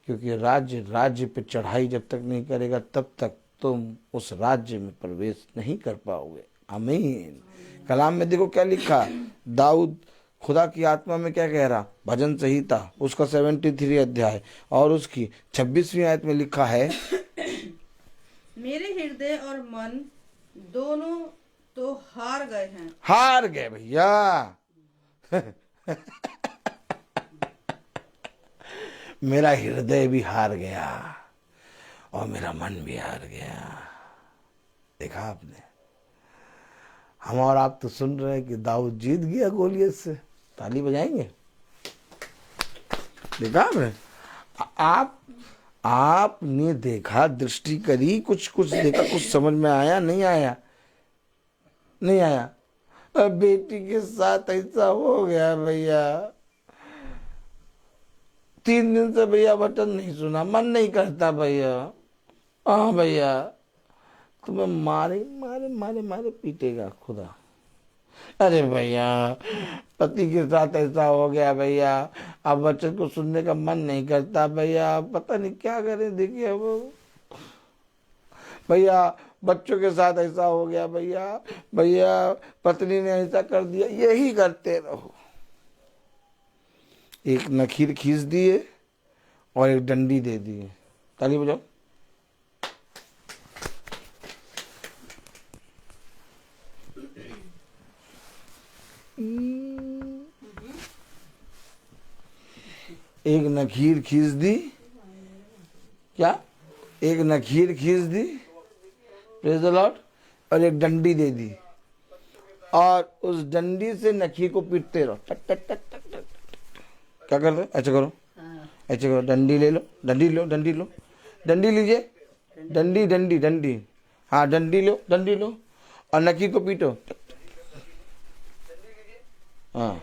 क्योंकि राज्य पे चढ़ाई जब तक नहीं करेगा तब तक तुम उस राज्य में प्रवेश नहीं कर पाओगे। आमीन। कलाम में देखो क्या लिखा, दाऊद खुदा की आत्मा में क्या कह रहा, भजन संहिता उसका 73 अध्याय और उसकी 26वीं आयत में लिखा है, मेरे हृदय और मन दोनों तो हार गए हैं। हार गए भैया मेरा हृदय भी हार गया और मेरा मन भी हार गया। देखा आपने, हम और आप तो सुन रहे हैं कि दाऊद जीत गया गोलियत से, ताली बजाएंगे। देखा आपने, आपने देखा, दृष्टि करी, कुछ देखा, कुछ समझ में आया, नहीं आया, नहीं आया। अब बेटी के साथ ऐसा हो गया भैया, 3 दिन से भैया बटन नहीं सुना, मन नहीं करता भैया। हाँ भैया, तुम्हें मारे मारे मारे मारे पीटेगा खुदा। अरे भैया, पति के साथ ऐसा हो गया भैया, अब बच्चे को सुनने का मन नहीं करता भैया, पता नहीं क्या करें। देखिए वो भैया, बच्चों के साथ ऐसा हो गया भैया, भैया पत्नी ने ऐसा कर दिया। यही करते रहो। एक नखीर खींच दिए और एक डंडी दे दिए। ताली बजाओ। एक नखीर खींच दी, क्या, एक नखीर खींच दी, प्रेज़ द लॉर्ड, और एक डंडी दे दी, और उस डंडी से नखीर को पीटते रहो। टक टक टक टक टक। क्या कर रहे हो? ऐसे करो, ऐसे करो, डंडी ले लो, डंडी लो, डंडी लो, डंडी लीजिए, डंडी डंडी डंडी, हाँ डंडी लो, डंडी लो, और नखीर को पीटो। हाँ,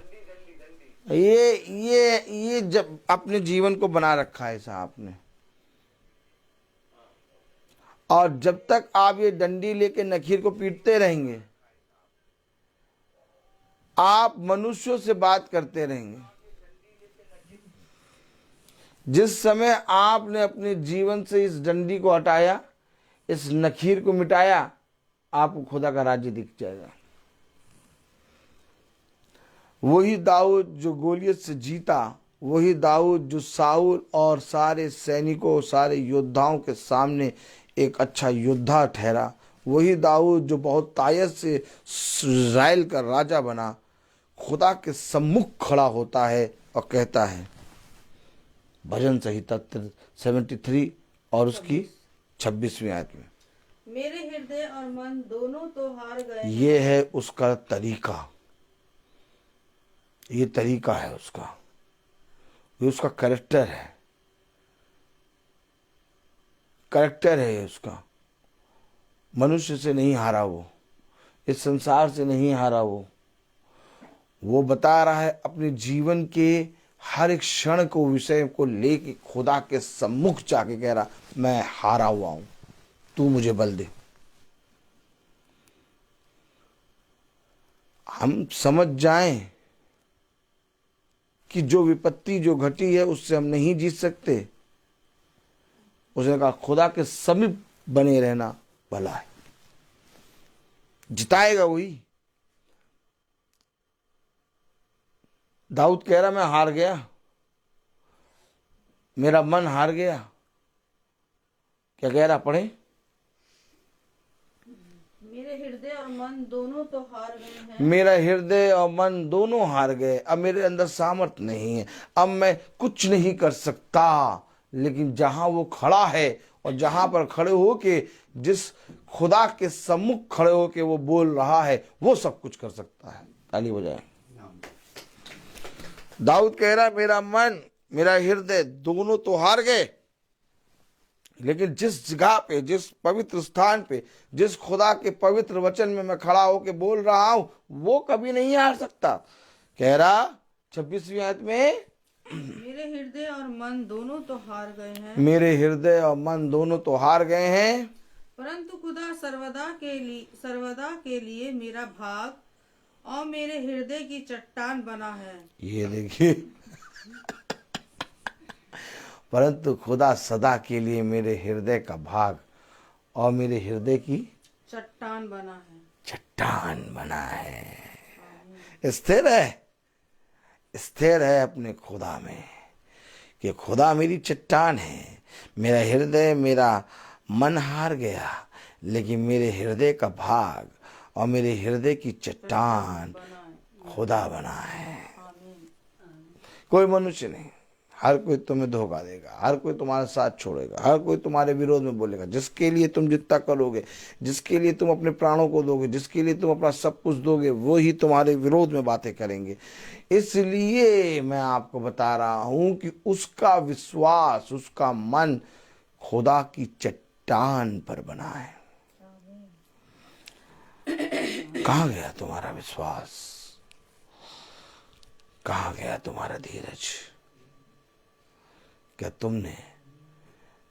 ये जब अपने जीवन को बना रखा है ऐसा आपने, और जब तक आप ये डंडी लेके नखीर को पीटते रहेंगे, आप मनुष्यों से बात करते रहेंगे। जिस समय आपने अपने जीवन से इस डंडी को हटाया, इस नखीर को मिटाया, आपको खुदा का राज्य दिख जाएगा। वही दाऊद जो गोलियत से जीता, वही दाऊद जो साउल और सारे सैनिकों, सारे योद्धाओं के सामने एक अच्छा योद्धा ठहरा, वही दाऊद जो बहुत तायत से इस्राएल का राजा बना, खुदा के सम्मुख खड़ा होता है और कहता है, भजन संहिता 73 और उसकी 26वीं आयत में, मेरे हृदय और मन दोनों तो हार गए। ये है उसका तरीका, ये तरीका है उसका, ये उसका कैरेक्टर है, कैरेक्टर है ये उसका। मनुष्य से नहीं हारा वो, इस संसार से नहीं हारा वो बता रहा है अपने जीवन के हर एक क्षण को, विषय को लेके खुदा के सम्मुख जाके कह रहा, मैं हारा हुआ हूं, तू मुझे बल दे। हम समझ जाएं कि जो विपत्ति जो घटी है उससे हम नहीं जीत सकते, उसने कहा खुदा के समीप बने रहना भला है, जिताएगा वही। दाऊद कह रहा मैं हार गया, मेरा मन हार गया। क्या कह रहा, पढ़े? मेरे हृदय और मन दोनों तो हार गए हैं। मेरा हृदय और मन दोनों हार गए, अब मेरे अंदर सामर्थ नहीं है, अब मैं कुछ नहीं कर सकता। लेकिन जहां वो खड़ा है और जहां पर खड़े होके जिस खुदा के सम्मुख खड़े होके वो बोल रहा है, वो सब कुछ कर सकता है। ताली बजाए। दाऊद कह रहा मेरा मन मेरा हृदय दोनों तो हार गए, लेकिन जिस जगह पे, जिस पवित्र स्थान पे, जिस खुदा के पवित्र वचन में मैं खड़ा होके बोल रहा हूं, वो कभी नहीं हार सकता। कह रहा 26वीं आयत में, मेरे हृदय और मन दोनों तो हार गए हैं, मेरे हृदय और मन दोनों तो हार गए हैं, परंतु खुदा सर्वदा के लिए मेरा भाग और मेरे हृदय की चट्टान बना है। ये देखिए, परंतु खुदा सदा के लिए मेरे हृदय का भाग और मेरे हृदय की चट्टान बना है। चट्टान बना है। स्थिर है, स्थिर है अपने खुदा में कि खुदा मेरी चट्टान है। मेरा हृदय मेरा मन हार गया, लेकिन मेरे हृदय का भाग और मेरे हृदय की चट्टान खुदा बना है। कोई मनुष्य नहीं। हर कोई तुम्हें धोखा देगा, हर कोई तुम्हारा साथ छोड़ेगा, हर कोई तुम्हारे विरोध में बोलेगा। जिसके लिए तुम जितना करोगे, जिसके लिए तुम अपने प्राणों को दोगे, जिसके लिए तुम अपना सब कुछ दोगे, वो ही तुम्हारे विरोध में बातें करेंगे। इसलिए मैं आपको बता रहा हूं कि उसका विश्वास, उसका मन खुदा की चट्टान पर बना है। कहाँ गया तुम्हारा विश्वास? कहाँ गया तुम्हारा धीरज? क्या तुमने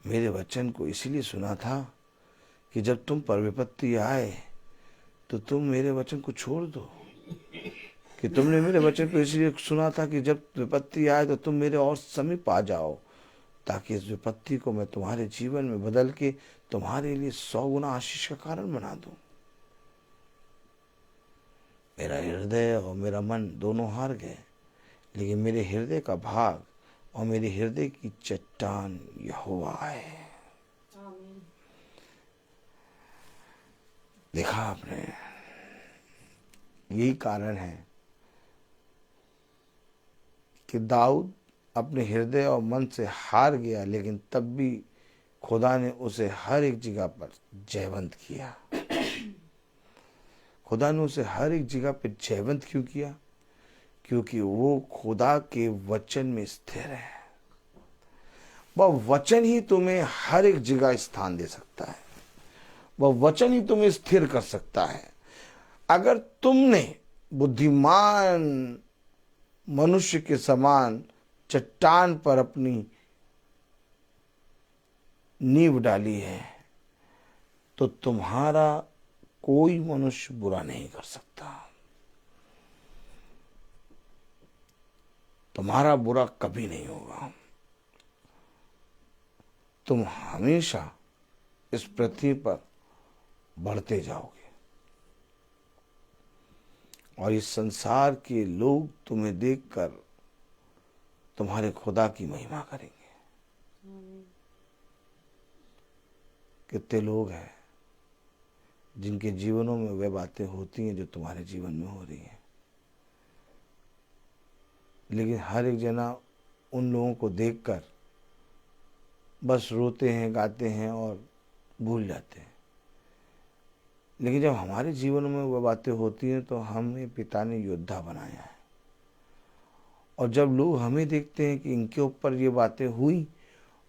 मेरे वचन को इसलिए सुना था कि जब तुम पर विपत्ति आए तो तुम मेरे वचन को छोड़ दो? कि तुमने मेरे वचन को इसलिए सुना था कि जब विपत्ति आए तो तुम मेरे और समीप आ जाओ, ताकि इस विपत्ति को मैं तुम्हारे जीवन में बदल के तुम्हारे लिए 100 गुना आशीष का कारण बना दूं? मेरा हृदय और मेरा मन दोनों हार गए, लेकिन मेरे हृदय का भाग और मेरे हृदय की चट्टान यहोवा है। देखा आपने, यही कारण है कि दाऊद अपने हृदय और मन से हार गया, लेकिन तब भी खुदा ने उसे हर एक जगह पर जयवंत किया। खुदा ने उसे हर एक जगह पर जयवंत क्यों किया? क्योंकि वो खुदा के वचन में स्थिर है। वह वचन ही तुम्हें हर एक जगह स्थान दे सकता है, वह वचन ही तुम्हें स्थिर कर सकता है। अगर तुमने बुद्धिमान मनुष्य के समान चट्टान पर अपनी नींव डाली है, तो तुम्हारा कोई मनुष्य बुरा नहीं कर सकता। तुम्हारा बुरा कभी नहीं होगा। तुम हमेशा इस पृथ्वी पर बढ़ते जाओगे और इस संसार के लोग तुम्हें देखकर तुम्हारे खुदा की महिमा करेंगे। कितने लोग हैं जिनके जीवनों में वे बातें होती हैं जो तुम्हारे जीवन में हो रही हैं, लेकिन हर एक जना उन लोगों को देखकर बस रोते हैं, गाते हैं और भूल जाते हैं। लेकिन जब हमारे जीवन में वह बातें होती हैं तो हमें पिता ने योद्धा बनाया है। और जब लोग हमें देखते हैं कि इनके ऊपर ये बातें हुई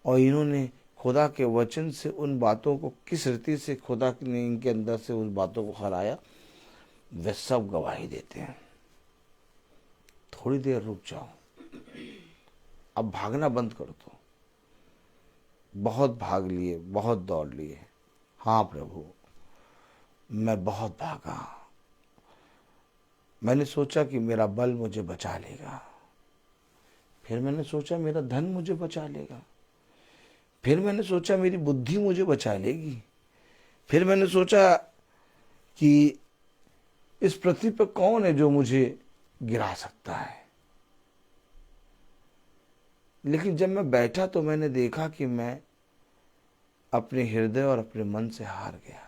और इन्होंने खुदा के वचन से उन बातों को किस रीति से खुदा ने इनके अंदर से उस बातों को हराया, वे सब गवाही देते हैं। थोड़ी देर रुक जाओ, अब भागना बंद कर दो। बहुत भाग लिए, बहुत दौड़ लिए। हाँ प्रभु, मैं बहुत भागा, मैंने सोचा कि मेरा बल मुझे बचा लेगा, फिर मैंने सोचा मेरा धन मुझे बचा लेगा, फिर मैंने सोचा मेरी बुद्धि मुझे बचा लेगी, फिर मैंने सोचा कि इस पृथ्वी पर कौन है जो मुझे गिरा सकता है। लेकिन जब मैं बैठा तो मैंने देखा कि मैं अपने हृदय और अपने मन से हार गया।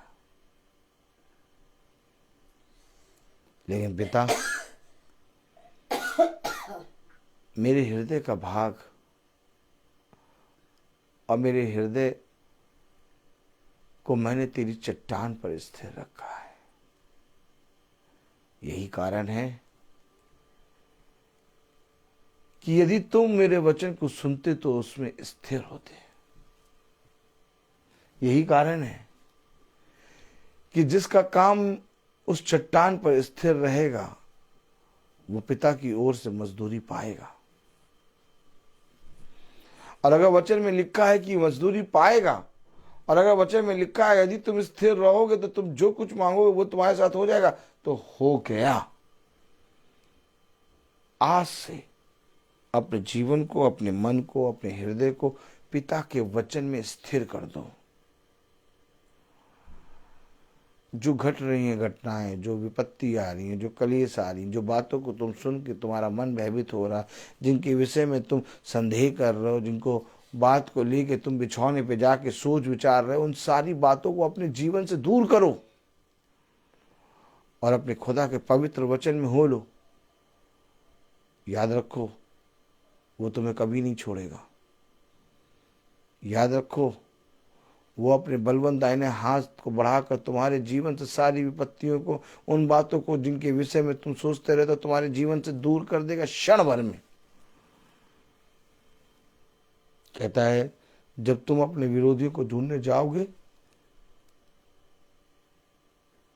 लेकिन पिता, मेरे हृदय का भाग और मेरे हृदय को मैंने तेरी चट्टान पर स्थिर रखा है। यही कारण है कि यदि तुम मेरे वचन को सुनते तो उसमें स्थिर होते। यही कारण है कि जिसका काम उस चट्टान पर स्थिर रहेगा वो पिता की ओर से मजदूरी पाएगा। और अगर वचन में लिखा है कि मजदूरी पाएगा, और अगर वचन में लिखा है यदि तुम स्थिर रहोगे तो तुम जो कुछ मांगोगे वो तुम्हारे साथ हो जाएगा, तो हो गया। आज से अपने जीवन को, अपने मन को, अपने हृदय को पिता के वचन में स्थिर कर दो। जो घट रही हैं घटनाएं, जो विपत्ति आ रही हैं, जो कलेश आ रही हैं, जो बातों को तुम सुन के तुम्हारा मन भयभीत हो रहा, जिनके विषय में तुम संदेह कर रहे हो, जिनको बात को लेके तुम बिछौने पे जाके सोच विचार रहे हो, उन सारी बातों को अपने जीवन से दूर करो और अपने खुदा के पवित्र वचन में हो लो। याद रखो, वो तुम्हें कभी नहीं छोड़ेगा। याद रखो, वो अपने बलवंत दाहिने हाथ को बढ़ाकर तुम्हारे जीवन से सारी विपत्तियों को, उन बातों को जिनके विषय में तुम सोचते रहते हो, तुम्हारे जीवन से दूर कर देगा क्षण भर में। कहता है जब तुम अपने विरोधियों को ढूंढने जाओगे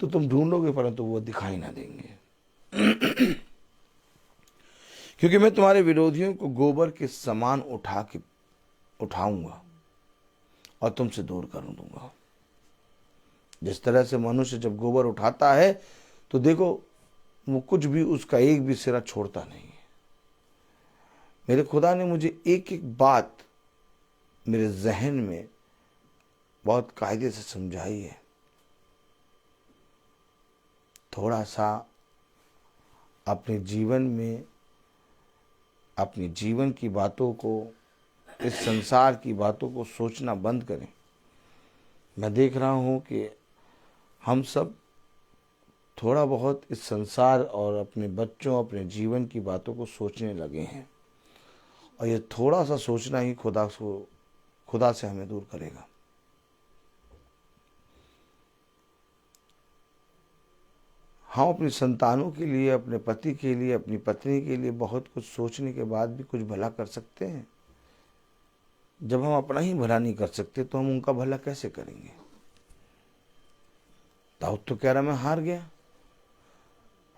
तो तुम ढूंढोगे परंतु वो दिखाई ना देंगे। क्योंकि मैं तुम्हारे विरोधियों को गोबर के समान उठाऊंगा और तुमसे दूर कर दूंगा। जिस तरह से मनुष्य जब गोबर उठाता है तो देखो वो कुछ भी, उसका एक भी सिरा छोड़ता नहीं है। मेरे खुदा ने मुझे एक एक बात मेरे जहन में बहुत कायदे से समझाई है। थोड़ा सा अपने जीवन में, अपने जीवन की बातों को, इस संसार की बातों को सोचना बंद करें। मैं देख रहा हूँ कि हम सब थोड़ा बहुत इस संसार और अपने बच्चों, अपने जीवन की बातों को सोचने लगे हैं, और ये थोड़ा सा सोचना ही खुदा से हमें दूर करेगा। हम अपनी संतानों के लिए, अपने पति के लिए, अपनी पत्नी के लिए बहुत कुछ सोचने के बाद भी कुछ भला कर सकते हैं। जब हम अपना ही भला नहीं कर सकते तो हम उनका भला कैसे करेंगे? दाऊद तो कह रहा मैं हार गया।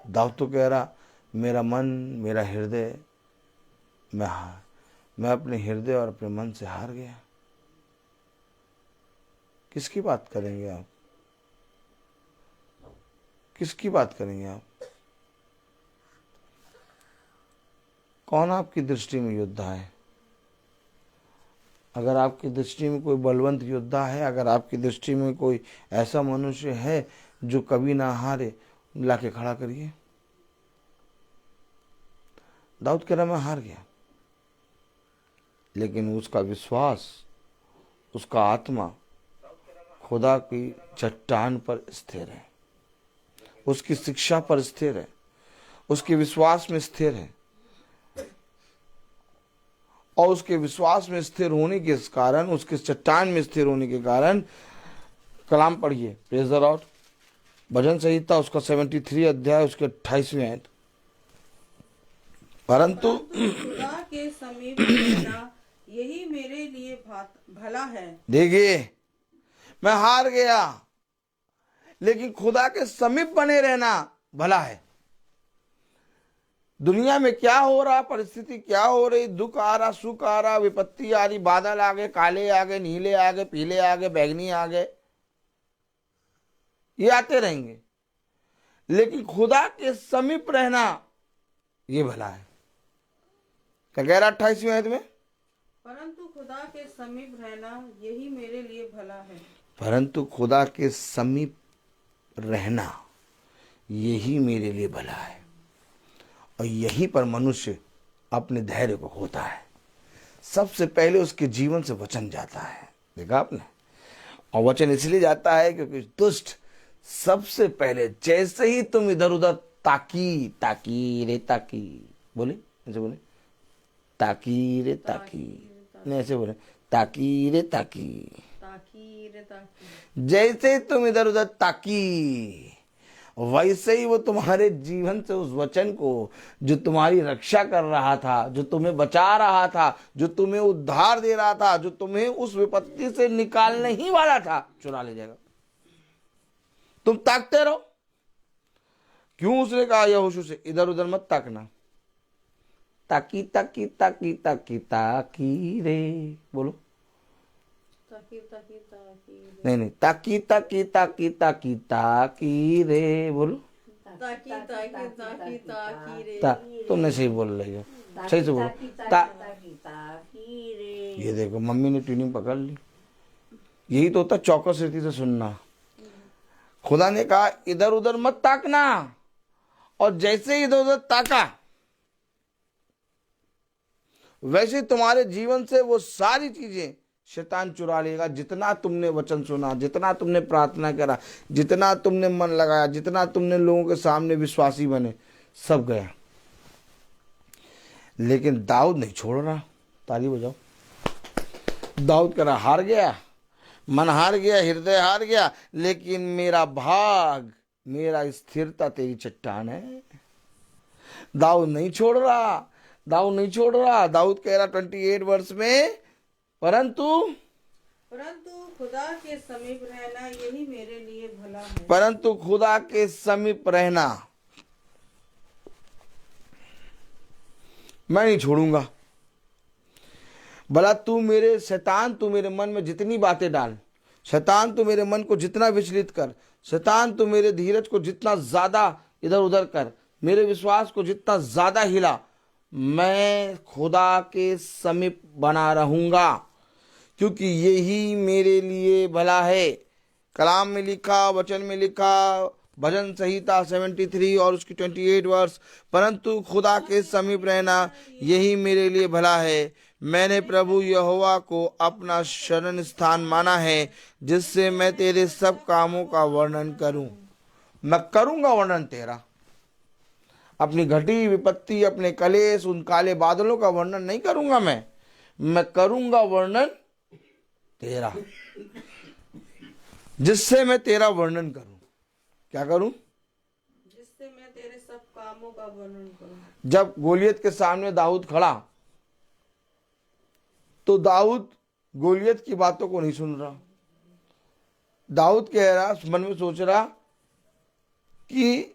दाऊद तो कह रहा मेरा मन, मेरा हृदय, मैं अपने हृदय और अपने मन से हार गया। किसकी बात करेंगे आप? किसकी बात करेंगे आप? कौन आपकी दृष्टि में योद्धा है? अगर आपकी दृष्टि में कोई बलवंत योद्धा है, अगर आपकी दृष्टि में कोई ऐसा मनुष्य है जो कभी ना हारे, लाके खड़ा करिए। दाऊद कह रहा मैं हार गया, लेकिन उसका विश्वास, उसका आत्मा खुदा की चट्टान पर स्थिर है, उसकी शिक्षा पर स्थिर है, उसके विश्वास में स्थिर है। और उसके विश्वास में स्थिर होने के कारण, उसके चट्टान में स्थिर होने के कारण, कलाम पढ़िए, प्रेज द लॉर्ड, भजन संहिता उसका 73 अध्याय उसके 28वें आयत। परंतु खुदा के समीप रहना यही मेरे लिए भला है। देखिए, मैं हार गया, लेकिन खुदा के समीप बने रहना भला है। दुनिया में क्या हो रहा, परिस्थिति क्या हो रही, दुख आ रहा, सुख आ रहा, विपत्ति आ रही, बादल आ गए, काले आ गए, नीले आ गए, पीले आ गए, बैगनी आ गए, ये आते रहेंगे। लेकिन खुदा के समीप रहना ये भला है। क्या कह रहा 28वीं आयत में? परंतु खुदा के समीप रहना यही मेरे लिए भला है। परंतु खुदा के समीप रहना यही मेरे लिए भला है। और यही पर मनुष्य अपने धैर्य को होता है। सबसे पहले उसके जीवन से वचन जाता है। देखा आपने? और वचन इसलिए जाता है क्योंकि दुष्ट सबसे पहले जैसे ही तुम इधर उधर ताकी रे ताकी बोले, ऐसे बोले ताकी रे ताकी, नहीं ऐसे बोले ताकी रे ताकी, जैसे ही तुम इधर उधर ताकी वैसे ही वो तुम्हारे जीवन से उस वचन को जो तुम्हारी रक्षा कर रहा था, जो तुम्हें बचा रहा था, जो तुम्हें उद्धार दे रहा था, जो तुम्हें उस विपत्ति से निकालने ही वाला था, चुरा ले जाएगा। तुम ताकते रहो। क्यों? उसने कहा यहोशू से इधर उधर मत ताकना। ताकी ताकी ताकी ताकी ताकी रे बोलो, ताकी ताकी ताकी नहीं ताकी ताकी ताकी ताकी ताकी रे बोलो, ताकी ताकी ताकी ताकी रे। तुमने सही बोल रही हो, सही से बोलो ये देखो मम्मी ने ट्यूनिंग पकड़ ली। यही तो होता चौकस रीति से सुनना। खुदा ने कहा इधर उधर मत ताकना, और जैसे इधर उधर ताका वैसे तुम्हारे जीवन से वो सारी चीजें शैतान चुरा लेगा। जितना तुमने वचन सुना, जितना तुमने प्रार्थना करा, जितना तुमने मन लगाया, जितना तुमने लोगों के सामने विश्वासी बने, सब गया। लेकिन दाऊद नहीं छोड़ रहा। ताली बजाओ। दाऊद कह रहा हार गया, मन हार गया, हृदय हार गया, लेकिन मेरा भाग, मेरा स्थिरता तेरी चट्टान है। दाऊद नहीं छोड़ रहा, दाऊद नहीं छोड़ रहा। दाऊद कह रहा 28 वर्ष में, परंतु खुदा के समीप रहना यही मेरे लिए भला है। परंतु खुदा के समीप रहना मैं नहीं छोड़ूंगा। भला तू मेरे शैतान, तू मेरे मन में जितनी बातें डाल, शैतान तू मेरे मन को जितना विचलित कर, शैतान तू मेरे धीरज को जितना ज्यादा इधर उधर कर, मेरे विश्वास को जितना ज्यादा हिला, मैं खुदा के समीप बना रहूंगा, क्योंकि यही मेरे लिए भला है। कलाम में लिखा, वचन में लिखा, भजन संहिता 73 और उसकी 28 वर्ष, परंतु खुदा के समीप रहना यही मेरे लिए भला है। मैंने प्रभु यहोवा को अपना शरण स्थान माना है, जिससे मैं तेरे सब कामों का वर्णन करूं। मैं करूंगा वर्णन तेरा। अपनी घटी विपत्ति, अपने कलेश, उन काले बादलों का वर्णन नहीं करूंगा। मैं करूंगा वर्णन तेरा, जिससे मैं तेरा वर्णन करूं। क्या करूं? जिससे मैं तेरे सब कामों का वर्णन करूं। जब गोलियत के सामने दाऊद खड़ा, तो दाऊद गोलियत की बातों को नहीं सुन रहा। दाऊद कह रहा, मन में सोच रहा कि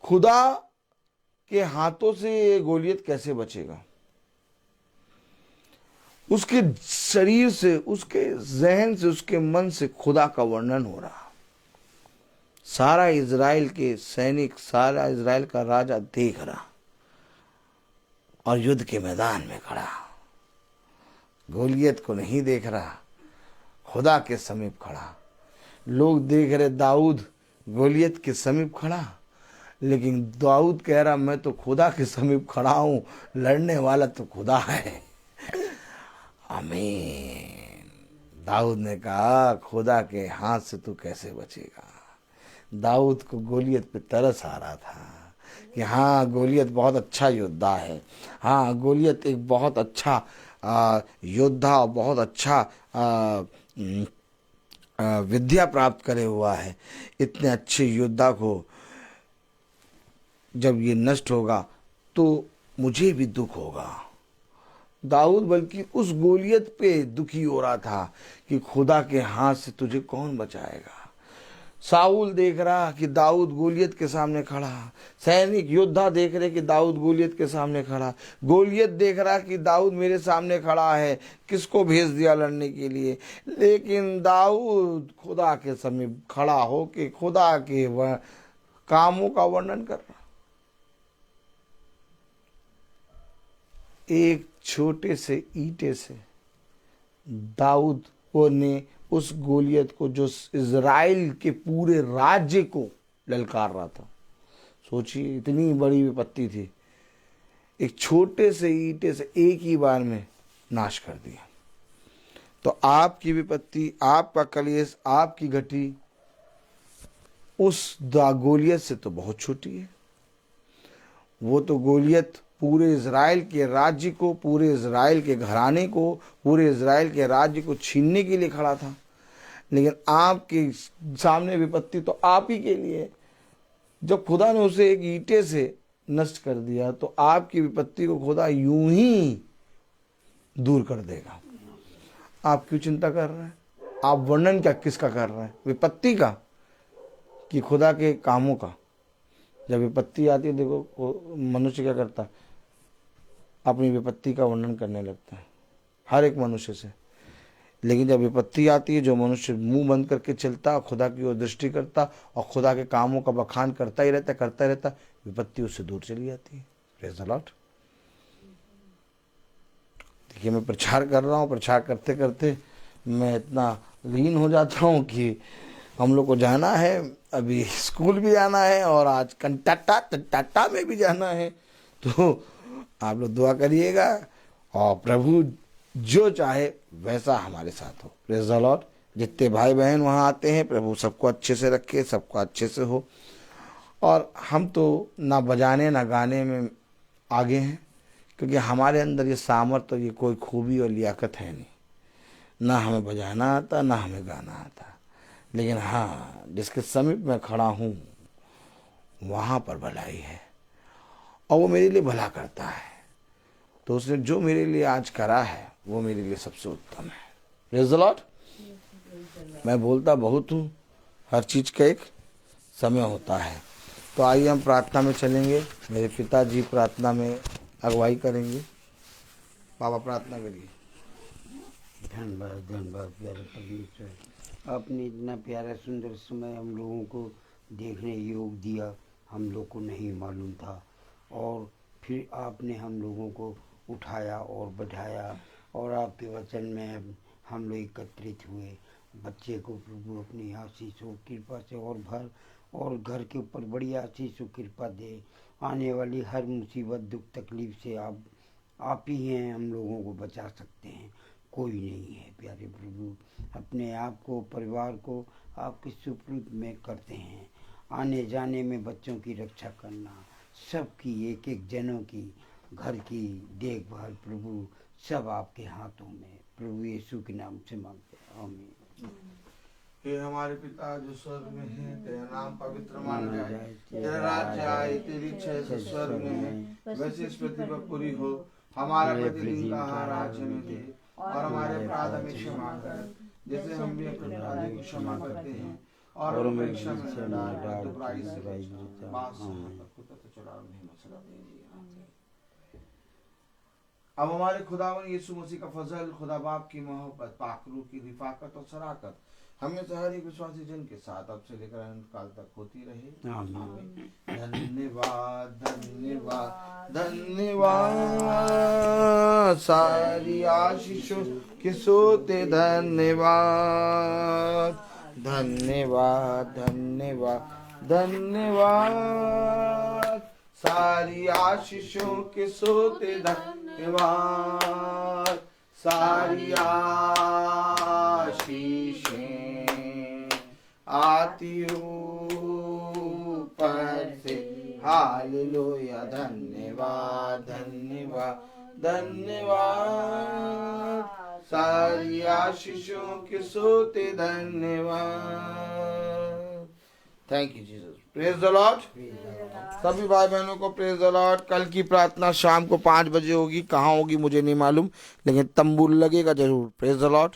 खुदा के हाथों से ये गोलियत कैसे बचेगा। उसके शरीर से, उसके जहन से, उसके मन से खुदा का वर्णन हो रहा। सारा इजराइल के सैनिक, सारा इजराइल का राजा देख रहा और युद्ध के मैदान में खड़ा। गोलियत को नहीं देख रहा, खुदा के समीप खड़ा। लोग देख रहे दाऊद गोलियत के समीप खड़ा, लेकिन दाऊद कह रहा मैं तो खुदा के समीप खड़ा हूं, लड़ने वाला तो खुदा है। आमीन। दाऊद ने कहा खुदा के हाथ से तू कैसे बचेगा। दाऊद को गोलियत पे तरस आ रहा था कि हाँ गोलियत बहुत अच्छा योद्धा है, हाँ गोलियत एक बहुत अच्छा योद्धा, बहुत अच्छा विद्या प्राप्त करे हुआ है। इतने अच्छे योद्धा को जब ये नष्ट होगा तो मुझे भी दुख होगा। दाऊद बल्कि उस गोलियत पे दुखी हो रहा था कि खुदा के हाथ से तुझे कौन बचाएगा। साउल देख रहा कि दाऊद गोलियत के सामने खड़ा, सैनिक योद्धा देख रहे कि दाऊद गोलियत के सामने खड़ा, गोलियत देख रहा कि दाऊद मेरे सामने खड़ा है, किसको भेज दिया लड़ने के लिए। लेकिन दाऊद खुदा के समीप खड़ा हो के खुदा के कामों का वर्णन कर रहा। एक छोटे से ईंटे से दाऊद ने उस गोलियत को, जो इज़राइल के पूरे राज्य को ललकार रहा था, सोचिए इतनी बड़ी विपत्ति थी, एक छोटे से ईंटे से एक ही बार में नाश कर दिया। तो आपकी विपत्ति, आपका कलेश, आपकी घटी उस गोलियत से तो बहुत छोटी है। वो तो गोलियत पूरे इज़राइल के राज्य को, पूरे इज़राइल के घराने को, पूरे इज़राइल के राज्य को छीनने के लिए खड़ा था। लेकिन आपके सामने विपत्ति तो आप ही के लिए। जब खुदा ने उसे एक ईंटे से नष्ट कर दिया तो आपकी विपत्ति को खुदा यूं ही दूर कर देगा। आप क्यों चिंता कर रहे हैं? आप वर्णन क्या किसका कर रहे हैं? विपत्ति का कि खुदा के कामों का? जब विपत्ति आती है, देखो मनुष्य क्या करता है, अपनी विपत्ति का वर्णन करने लगता है, हर एक मनुष्य से। लेकिन जब विपत्ति आती है, जो मनुष्य मुंह बंद करके चलता, खुदा की ओर दृष्टि करता और खुदा के कामों का बखान करता ही रहता, विपत्ति उससे दूर चली जाती है। Praise the Lord. देखिए, मैं प्रचार कर रहा हूँ, प्रचार करते करते मैं इतना लीन हो जाता हूँ कि हम लोग को जाना है, अभी स्कूल भी जाना है और आज टाटा में भी जाना है। तो आप लोग दुआ करिएगा और प्रभु जो चाहे वैसा हमारे साथ हो। Praise the Lord. जितने भाई बहन वहाँ आते हैं, प्रभु सबको अच्छे से रखे, सबको अच्छे से हो। और हम तो ना बजाने ना गाने में आगे हैं, क्योंकि हमारे अंदर ये सामर्थ्य, ये कोई खूबी और लियाकत है नहीं। ना हमें बजाना आता, ना हमें गाना आता। लेकिन हाँ, जिसके समीप मैं खड़ा हूँ वहाँ पर भलाई है और वो मेरे लिए भला करता है। तो उसने जो मेरे लिए आज करा है वो मेरे लिए सबसे उत्तम है। Praise the Lord. मैं बोलता बहुत हूँ, हर चीज़ का एक समय होता है। तो आइए हम प्रार्थना में चलेंगे। मेरे पिताजी प्रार्थना में अगुवाई करेंगे। बाबा प्रार्थना करिए। धन्यवाद धन्यवाद प्यारे परमेश्वर, आपने इतना प्यारा सुंदर समय हम लोगों को देखने योग दिया, हम लोग को नहीं मालूम था। और फिर आपने हम लोगों को उठाया और बढ़ाया और आपके वचन में हम लोग एकत्रित हुए। बच्चे को प्रभु अपनी आशीषों कृपा से और भर, और घर के ऊपर बड़ी आशीषों कृपा दे। आने वाली हर मुसीबत दुख तकलीफ से आप ही हैं हम लोगों को बचा सकते हैं, कोई नहीं है। प्यारे प्रभु, अपने आप को, परिवार को आपके सुपुर्द में करते हैं। आने जाने में बच्चों की रक्षा करना, सबकी एक एक जनों की घर की देखभाल प्रभु सब आपके हाथों में, प्रभु यीशु के नाम से मांगते हैं, आमीन। हे हमारे पिता जो स्वर्ग में है, तेरा नाम पवित्र माना जाए, तेरा राज्य आए, तेरी इच्छा जैसे स्वर्ग में है वैसे इस पृथ्वी पर पूरी हो। हमारा प्रतिदिन का आहार आज हमें दे और हमारे अपराध हमें क्षमा कर, जैसे हम भी अपने अपराधी को क्षमा करते हैं, और हमें परीक्षा में न डाल, तो बुराई से बचा। अब हमारे खुदावन यीशु मसीह का फजल, खुदा बाप की मोहब्बत, पाक रूह की रिफाकत और शराकत हमें से हर एक विश्वासी जन के साथ अब से लेकर अनंत काल तक होती रहे, आमीन। धन्यवाद धन्यवाद धन्यवाद, सारी आशीषों के सोते धन्यवाद। धन्यवाद धन्यवाद धन्यवाद, सारी आशीषों के सोते धन्यवाद। सारी आशीषें आती ऊपर से, हालेलुया। धन्यवाद धन्यवाद धन्यवाद, सारी आशीषों के सोते धन्यवाद। Thank you Jesus. Praise the Lord. सभी भाई बहनों को प्रेज द लॉर्ड। कल की प्रार्थना शाम को 5 बजे होगी, कहाँ होगी मुझे नहीं मालूम, लेकिन तंबू लगेगा जरूर। Praise the Lord.